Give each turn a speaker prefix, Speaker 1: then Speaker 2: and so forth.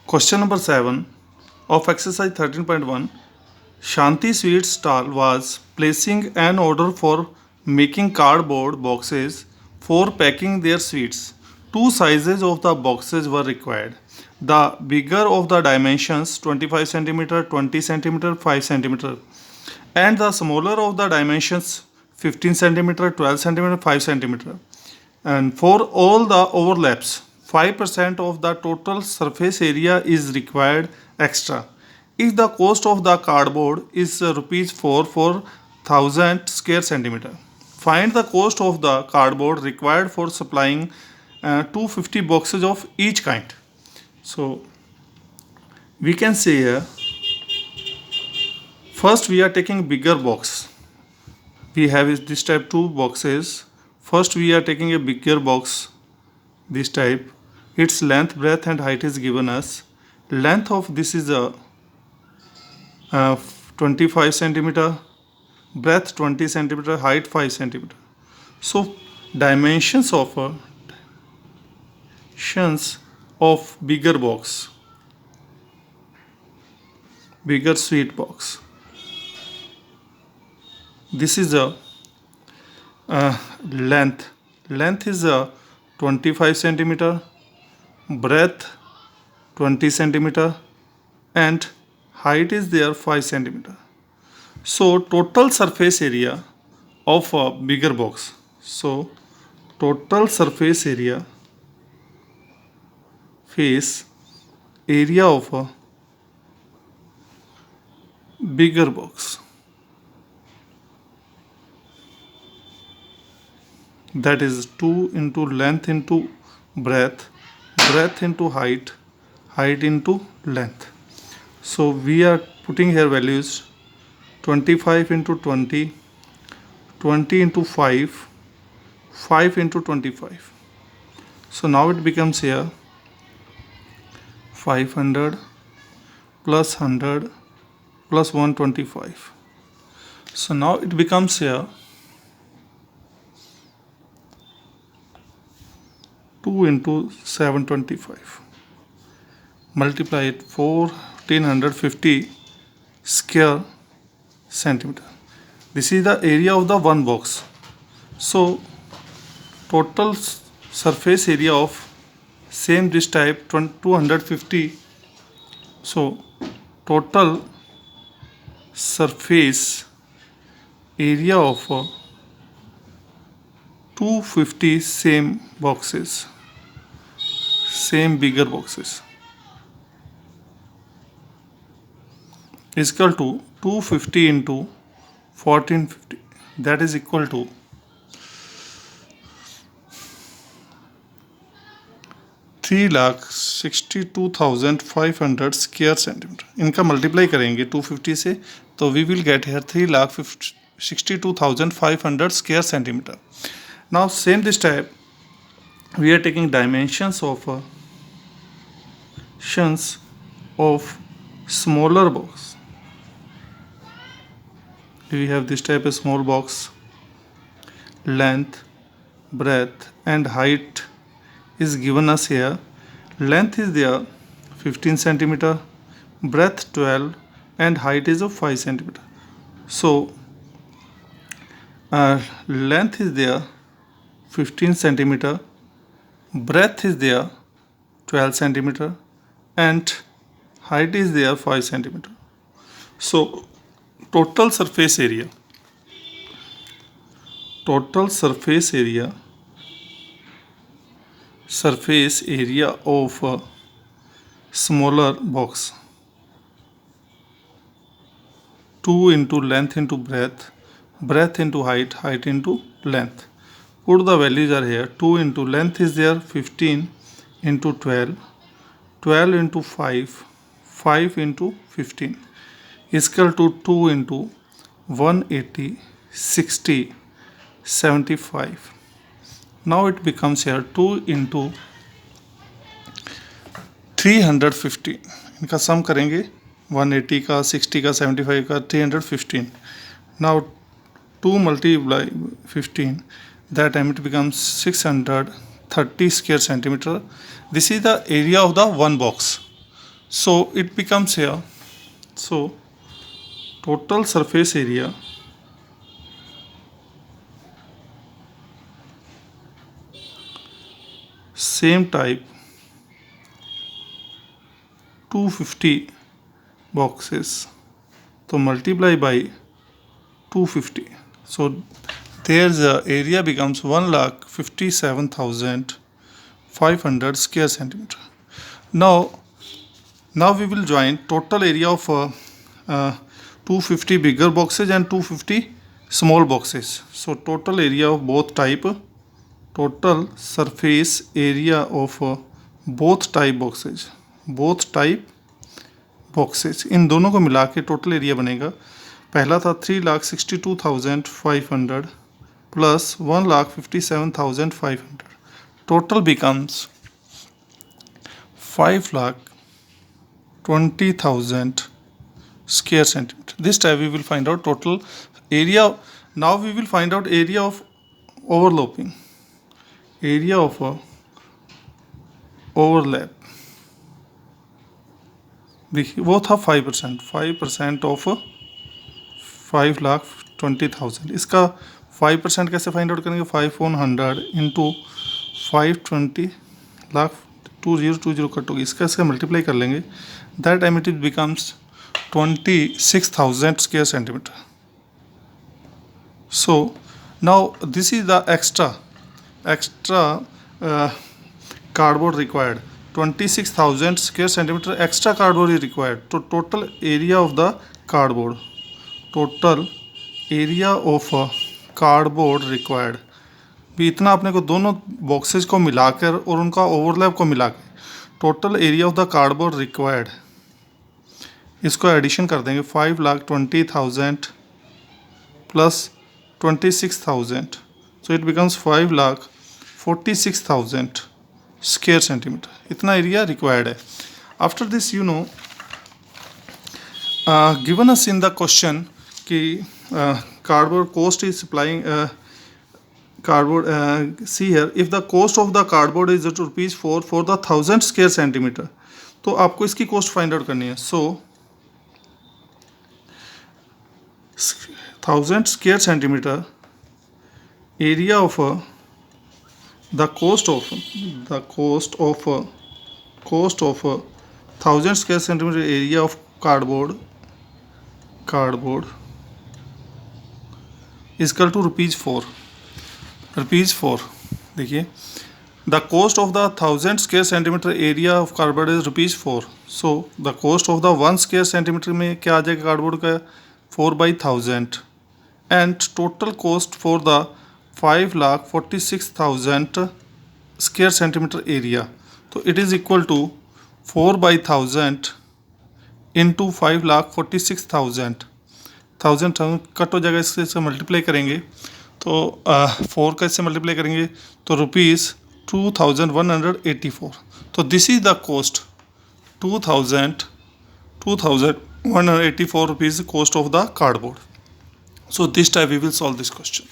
Speaker 1: Question number 7 of exercise 13.1. Shanti Sweet Stall was placing an order for making cardboard boxes for packing their sweets. Two sizes of the boxes were required. The bigger of the dimensions 25 cm, 20 cm, 5 cm, and the smaller of the dimensions 15 cm, 12 cm, 5 cm. And for all the overlaps, 5% of the total surface area is required extra. If the cost of the cardboard is rupees 4 for 1000 square centimeter, find the cost of the cardboard required for supplying 250 boxes of each kind. So we can say here, first we are taking bigger box. We have this type two boxes. First we are taking a bigger box, this type. Its length, breadth and height is given us. Length of this is a 25 centimeter, breadth 20 centimeter, height 5 centimeter. So dimensions of bigger box, bigger sweet box. This is a length. Length is a 25 centimeter, breadth 20 centimeter, and height is there 5 centimeter. So total surface area of a bigger box. So total surface area of a bigger box, that is 2 into length into breadth, breadth into height, height into length. So we are putting here values 25 into 20, 20 into 5, 5 into 25. So now it becomes here 500 plus 100 plus 125. So now it becomes here 2 into 725. Multiply it 1450 square centimeter. This is the area of the one box. So total surface area of same this type 250. So total surface area of 250 same boxes, same bigger boxes, is equal to 250 into 1450, that is equal to 3,62,500 square centimetre. इनका multiply करेंगे 250 से तो we will get here 3,62,500 square centimetre. Now same this type we are taking dimensions of smaller box. We have this type of small box. Length, breadth and height is given us here. Length is there 15 centimeter, breadth 12 and height is of 5 centimeter. So length is there 15 centimeter, breadth is there 12 centimeter and height is there 5 centimeter. So total surface area of a smaller box, 2 into length into breadth, breadth into height, height into length. Put the values are here. 2 into length is there 15 into 12, 12 into 5, 5 into 15 is equal to 2 into 180, 60, 75. Now it becomes here 2 into 350. इनका सम करेंगे 180 का, 60 का, 75 का, 315. Now 2 multiply 15, that time it becomes 630 square centimeter. This is the area of the one box. So it becomes here. So total surface area same type 250 boxes. So multiply by 250. So there's the area becomes 1,57,500 square centimeter. Now we will join total area of 250 bigger boxes and 250 small boxes. So total area of both type, total surface area of both type boxes, इन दोनों को मिला के total area बनेगा. पहला था 3,62,500 plus 1,57,500. Total becomes 5,20,000 square centimeter. This time we will find out total area. Now we will find out area of overlapping. Area of overlap. वो था 5% of 5,20,000. इसका 5% कैसे फाइंड आउट करेंगे? 5/100 इंटू 520 लाख 2020 कट होगी. इसका मल्टीप्लाई कर लेंगे. That time it becomes 26,000 square centimeter. So now this is the extra cardboard required. 26,000 square centimeter extra cardboard is required. So total area of the cardboard required भी इतना अपने को दोनों बॉक्सेस को मिलाकर और उनका ओवरलैप को मिला के total area of the cardboard required, इसको एडिशन कर देंगे. 5,20,000 plus 26,000. So it becomes 5,46,000 square centimetre. इतना एरिया रिक्वायर्ड है. After this you know given us in the question कि cardboard cost is supplying cardboard. See here, if the cost of the cardboard is rupees 4 for the 1,000 square centimeter, तो आपको इसकी cost find out करनी है. सो 1,000 square centimeter area of the cost of 1,000 square centimeter area of cardboard is equal to ₹4. देखिए, the cost of the 1,000 square centimeter area of cardboard is ₹4. So the cost of the 1 square centimeter में क्या आ जाएगा cardboard का? 4/1000. and total cost for the 5,46,000 square centimeter area. तो it is equal to 4/1000 into 5,46,000. 1,000 cut हो जाएगा, इससे multiply करेंगे तो 4 का इससे मल्टीप्लाई करेंगे तो ₹2,184. तो this is the cost 2,184 rupees cost of the cardboard. So this time we will solve this question.